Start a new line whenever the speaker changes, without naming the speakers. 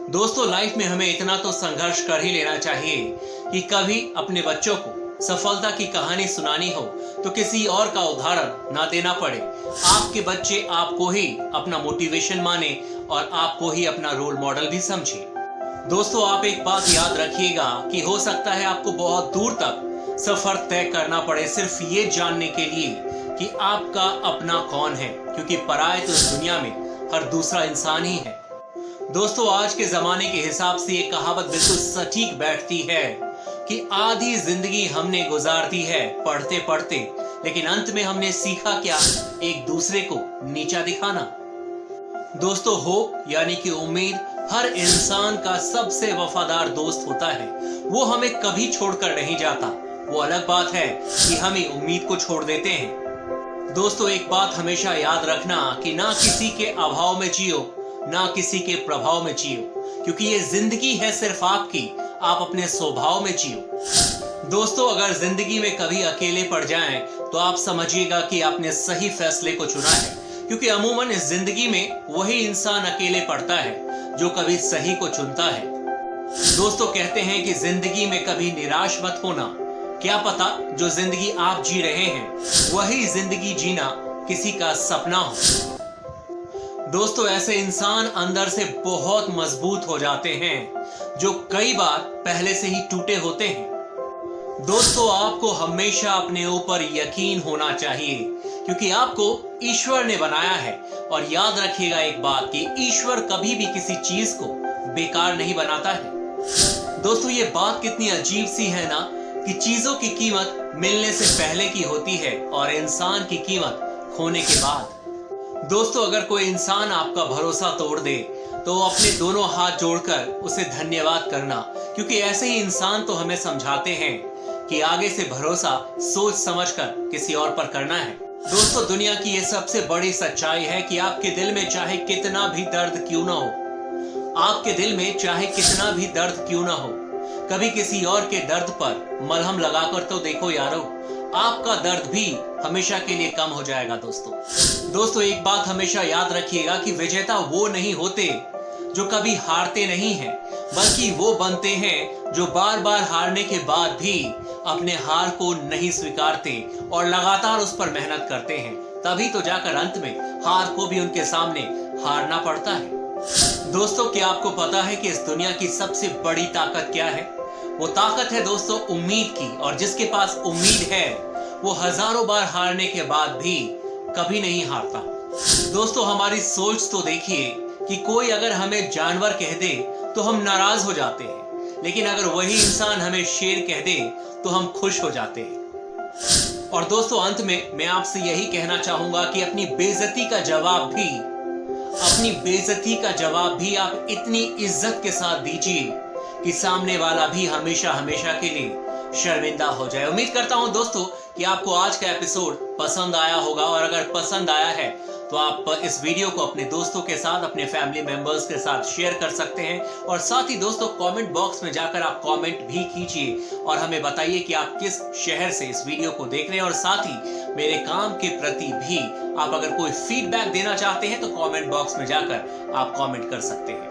दोस्तों, लाइफ में हमें इतना तो संघर्ष कर ही लेना चाहिए कि कभी अपने बच्चों को सफलता की कहानी सुनानी हो तो किसी और का उदाहरण ना देना पड़े। आपके बच्चे आपको ही अपना मोटिवेशन माने और आपको ही अपना रोल मॉडल भी समझे। दोस्तों, आप एक बात याद रखिएगा कि हो सकता है आपको बहुत दूर तक सफर तय करना पड़े सिर्फ ये जानने के लिए कि आपका अपना कौन है, क्योंकि पराये तो इस दुनिया में हर दूसरा इंसान ही है। दोस्तों, आज के जमाने के हिसाब से ये कहावत बिल्कुल सटीक बैठती है कि आधी जिंदगी हमने गुजार दी है पढ़ते पढ़ते, लेकिन अंत में हमने सीखा क्या? एक दूसरे को नीचा दिखाना। दोस्तों, होप यानी कि उम्मीद हर इंसान का सबसे वफादार दोस्त होता है। वो हमें कभी छोड़कर नहीं जाता। वो अलग बात है कि हम ही उम्मीद को छोड़ देते हैं। दोस्तों, एक बात हमेशा याद रखना कि ना किसी के अभाव में जियो, ना किसी के प्रभाव में जियो, क्योंकि ये जिंदगी है सिर्फ आपकी, आप अपने स्वभाव में जियो। दोस्तों, अगर जिंदगी में कभी अकेले पड़ जाएं तो आप समझिएगा कि आपने सही फैसले को चुना है, क्योंकि अमूमन इस जिंदगी में वही इंसान अकेले पड़ता है जो कभी सही को चुनता है। दोस्तों, कहते हैं कि जिंदगी में कभी निराश मत होना। क्या पता जो जिंदगी आप जी रहे हैं वही जिंदगी जीना किसी का सपना हो। दोस्तों, ऐसे इंसान अंदर से बहुत मजबूत हो जाते हैं जो कई बार पहले से ही टूटे होते हैं। दोस्तों, आपको हमेशा अपने ऊपर यकीन होना चाहिए, क्योंकि आपको ईश्वर ने बनाया है। और याद रखिएगा एक बात कि ईश्वर कभी भी किसी चीज को बेकार नहीं बनाता है। दोस्तों, ये बात कितनी अजीब सी है ना कि चीजों की कीमत मिलने से पहले की होती है और इंसान की कीमत खोने के बाद। दोस्तों, अगर कोई इंसान आपका भरोसा तोड़ दे तो अपने दोनों हाथ जोड़कर उसे धन्यवाद करना, क्योंकि ऐसे ही इंसान तो हमें समझाते हैं कि आगे से भरोसा सोच समझकर किसी और पर करना है। दोस्तों, दुनिया की ये सबसे बड़ी सच्चाई है कि आपके दिल में चाहे कितना भी दर्द क्यों ना हो, आपके दिल में चाहे कितना भी दर्द क्यों ना हो, कभी किसी और के दर्द पर मलहम लगाकर तो देखो यारो, आपका दर्द भी हमेशा के लिए कम हो जाएगा। दोस्तों, एक बात हमेशा याद रखिएगा कि विजेता वो नहीं होते जो कभी हारते नहीं हैं, बल्कि वो बनते हैं जो बार बार हारने के बाद भी अपने हार को नहीं स्वीकारते और लगातार उस पर मेहनत करते हैं। तभी तो जाकर अंत में हार को भी उनके सामने हारना पड़ता है। दोस्तों, क्या आपको पता है कि इस दुनिया की सबसे बड़ी ताकत क्या है? वो ताकत है दोस्तों उम्मीद की, और जिसके पास उम्मीद है वो हजारों बार हारने के बाद भी कभी नहीं हारता। दोस्तों, हमारी सोच तो देखिए कि कोई अगर हमें जानवर कह दे तो हम नाराज हो जाते हैं, लेकिन अगर वही इंसान हमें शेर कह दे तो हम खुश हो जाते हैं। और दोस्तों, अंत में मैं आपसे यही कहना चाहूंगा कि अपनी बेइज्जती का जवाब भी आप इतनी इज्जत के साथ दीजिए कि सामने वाला भी हमेशा हमेशा के लिए शर्मिंदा हो जाए। उम्मीद करता हूं दोस्तों कि आपको आज का एपिसोड पसंद आया होगा, और अगर पसंद आया है तो आप इस वीडियो को अपने दोस्तों के साथ, अपने फैमिली मेंबर्स के साथ शेयर कर सकते हैं। और साथ ही दोस्तों, कमेंट बॉक्स में जाकर आप कमेंट भी कीजिए और हमें बताइए कि आप किस शहर से इस वीडियो को देख रहे हैं। और साथ ही मेरे काम के प्रति भी आप अगर कोई फीडबैक देना चाहते हैं तो कमेंट बॉक्स में जाकर आप कमेंट कर सकते हैं।